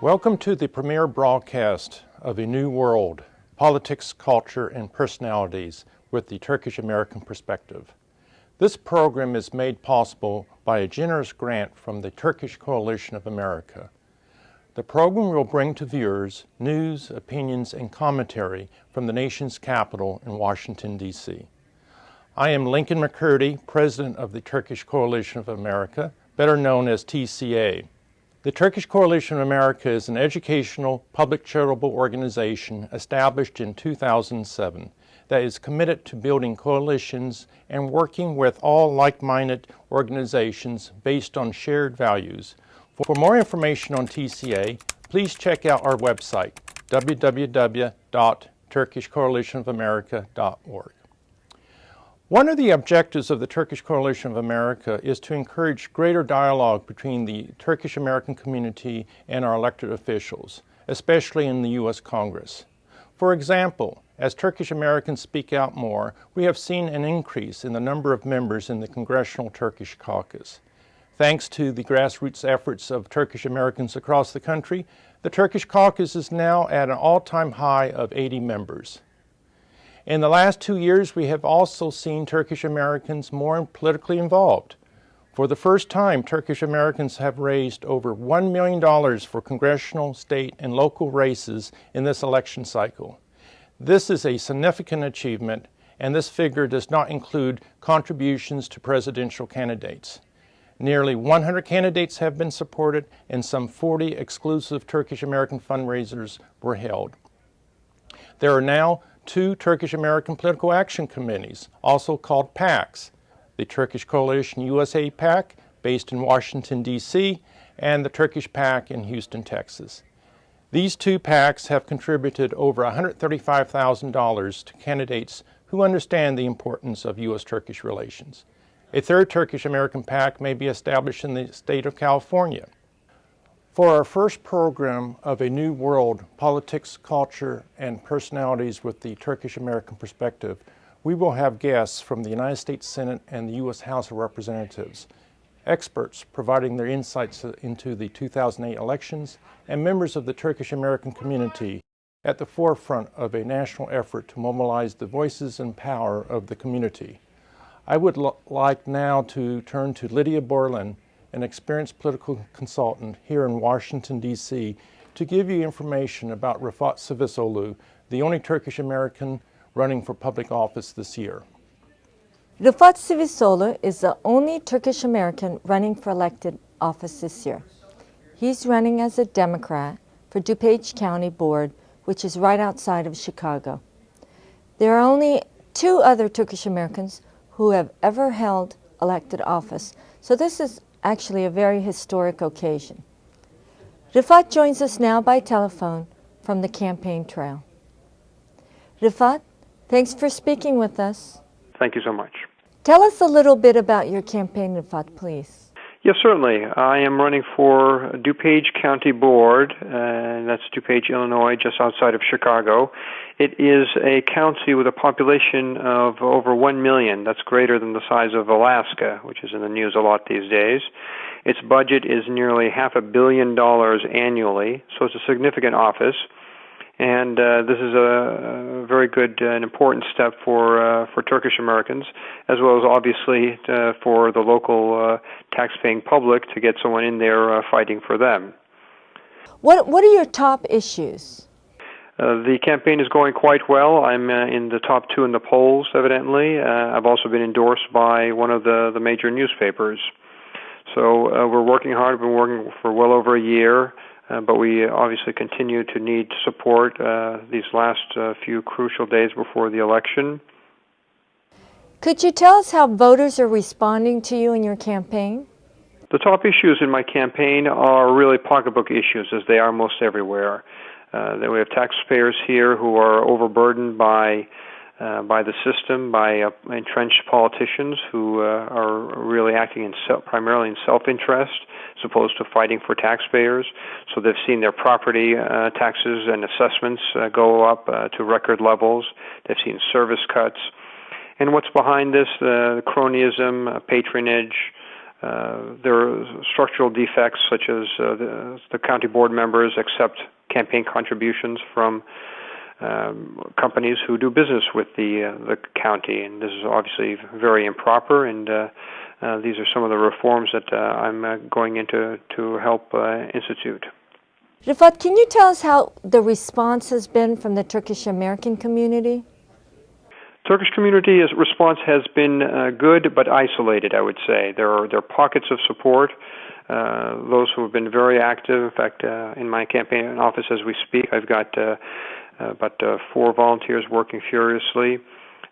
Welcome to the premiere broadcast of A New World, Politics, Culture, and Personalities with the Turkish American Perspective. This program is made possible by a generous grant from the Turkish Coalition of America. The program will bring to viewers news, opinions, and commentary from the nation's capital in Washington, D.C. I am Lincoln McCurdy, President of the Turkish Coalition of America, better known as TCA. The Turkish Coalition of America is an educational, public charitable organization established in 2007 that is committed to building coalitions and working with all like-minded organizations based on shared values. For more information on TCA, please check out our website, www.turkishcoalitionofamerica.org. One of the objectives of the Turkish Coalition of America is to encourage greater dialogue between the Turkish American community and our elected officials, especially in the U.S. Congress. For example, as Turkish Americans speak out more, we have seen an increase in the number of members in the Congressional Turkish Caucus. Thanks to the grassroots efforts of Turkish Americans across the country, the Turkish Caucus is now at an all-time high of 80 members. In the last 2 years, we have also seen Turkish Americans more politically involved. For the first time, Turkish Americans have raised over $1 million for congressional, state, and local races in this election cycle. This is a significant achievement, and this figure does not include contributions to presidential candidates. Nearly 100 candidates have been supported, and some 40 exclusive Turkish American fundraisers were held. There are now 2 Turkish American Political Action Committees, also called PACs, the Turkish Coalition USA PAC, based in Washington, D.C., and the Turkish PAC in Houston, Texas. These 2 PACs have contributed over $135,000 to candidates who understand the importance of U.S.-Turkish relations. A 3rd Turkish American PAC may be established in the state of California. For our first program of A New World, Politics, Culture, and Personalities with the Turkish American Perspective, we will have guests from the United States Senate and the U.S. House of Representatives, experts providing their insights into the 2008 elections, and members of the Turkish American community at the forefront of a national effort to mobilize the voices and power of the community. I would like now to turn to Lydia Borland, an experienced political consultant here in Washington, D.C., to give you information about Rafat Çivişoğlu, the only Turkish American running for public office this year. Rafat Çivişoğlu is the only Turkish American running for elected office this year. He's running as a Democrat for DuPage County Board, which is right outside of Chicago. There are only 2 other Turkish Americans who have ever held elected office, so this is actually a very historic occasion. Rafat joins us now by telephone from the campaign trail. Rafat, thanks for speaking with us. Thank you so much. Tell us a little bit about your campaign, Rafat, please. Yes, certainly. I am running for DuPage County Board, and that's DuPage, Illinois, just outside of Chicago. It is a county with a population of over 1 million. That's greater than the size of Alaska, which is in the news a lot these days. Its budget is nearly $500 million annually, so it's a significant office. And this is a very good and important step for Turkish Americans, as well as obviously for the local tax-paying public to get someone in there fighting for them. What are your top issues? The campaign is going quite well. I'm in the top 2 in the polls, evidently. I've also been endorsed by one of the major newspapers. So we're working hard. We've been working for well over a year. But we obviously continue to need support these last few crucial days before the election. Could you tell us how voters are responding to you in your campaign? The top issues in my campaign are really pocketbook issues, as they are most everywhere. Then we have taxpayers here who are overburdened by the system, by entrenched politicians who are really acting primarily in self-interest, as opposed to fighting for taxpayers. So they've seen their property taxes and assessments go up to record levels. They've seen service cuts. And what's behind this? Cronyism, patronage, there are structural defects such as the county board members accept campaign contributions from companies who do business with the county, and this is obviously very improper, and these are some of the reforms that I'm going into to help institute. Rifat, can you tell us how the response has been from the Turkish American community? Turkish community response has been good but isolated, I would say. There are pockets of support. Those who have been very active. In fact, in my campaign office as we speak, I've got about 4 volunteers working furiously,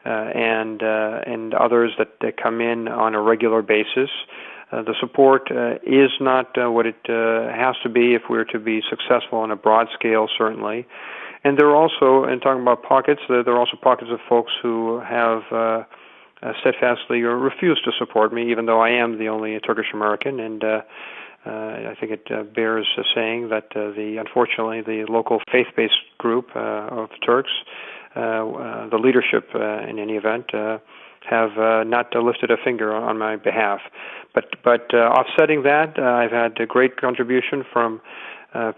and others that come in on a regular basis. The support is not what it has to be if we're to be successful on a broad scale, certainly. And there are also, and talking about pockets, there are also pockets of folks who have steadfastly refused to support me, even though I am the only Turkish American. And I think it bears saying that unfortunately the local faith-based group of Turks, the leadership in any event, have not lifted a finger on my behalf. But offsetting that, I've had a great contribution from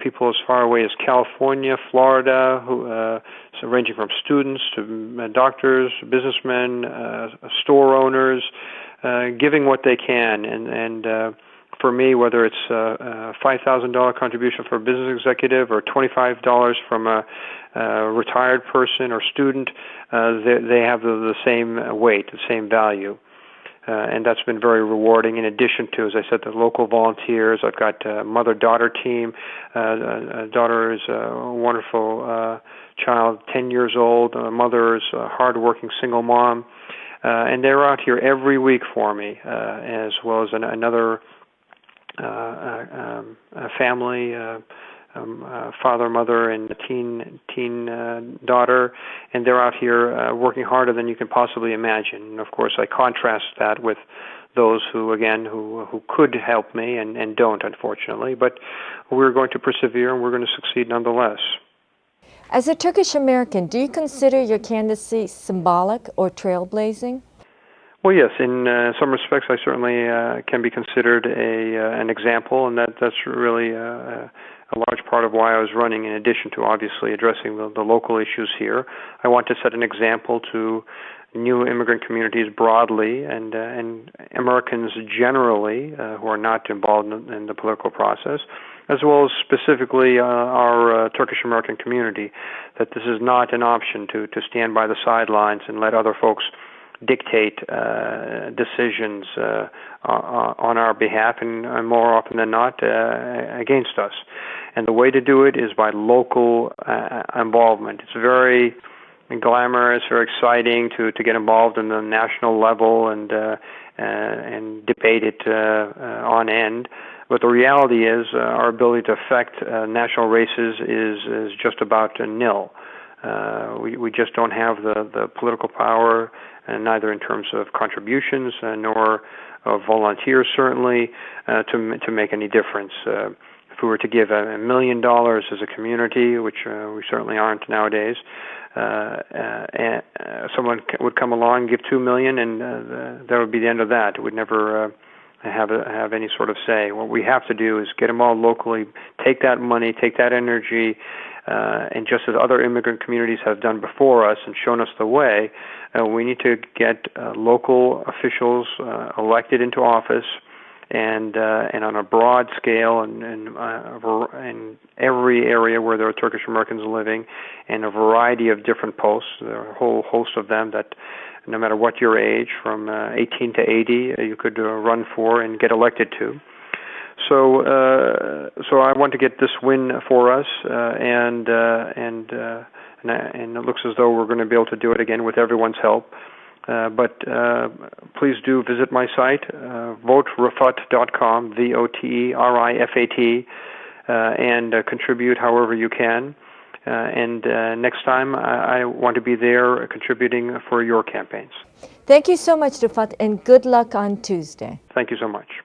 people as far away as California, Florida, so ranging from students to doctors, businessmen, store owners, giving what they can. And for me, whether it's a $5,000 contribution for a business executive or $25 from a retired person or student, they have the same weight, the same value. And that's been very rewarding. In addition to, as I said, the local volunteers, I've got a mother-daughter team. Daughter is a wonderful child, 10 years old. Mother is a hard-working single mom. And they're out here every week for me, as well as another family, father, mother, and a teen daughter, and they're out here working harder than you can possibly imagine. And of course, I contrast that with those who could help me and don't, unfortunately. But we're going to persevere, and we're going to succeed nonetheless. As a Turkish American, do you consider your candidacy symbolic or trailblazing? Well, yes. In some respects, I certainly can be considered an example, and that's really a large part of why I was running, in addition to obviously addressing the local issues here. I want to set an example to new immigrant communities broadly and Americans generally who are not involved in the political process, as well as specifically our Turkish American community, that this is not an option to stand by the sidelines and let other folks dictate decisions on our behalf, and more often than not against us. And the way to do it is by local involvement. It's very glamorous, very exciting to get involved in the national level and debate it on end. But the reality is our ability to affect national races is just about nil. We just don't have the political power, neither in terms of contributions nor of volunteers, certainly, to make any difference. If we were to give $1 million as a community, which we certainly aren't nowadays, and someone would come along, give $2 million, and that would be the end of that. It would never have any sort of say. What we have to do is get them all locally, take that money, take that energy, and just as other immigrant communities have done before us and shown us the way, we need to get local officials elected into office, and on a broad scale, and in every area where there are Turkish Americans living, and a variety of different posts. There are a whole host of them that, no matter what your age, from 18 to 80, you could run for and get elected to. So I want to get this win for us, and it looks as though we're going to be able to do it again with everyone's help. But please do visit my site, voterifat.com, VOTERIFAT, and contribute however you can. And next time, I want to be there contributing for your campaigns. Thank you so much, Rifat, and good luck on Tuesday. Thank you so much.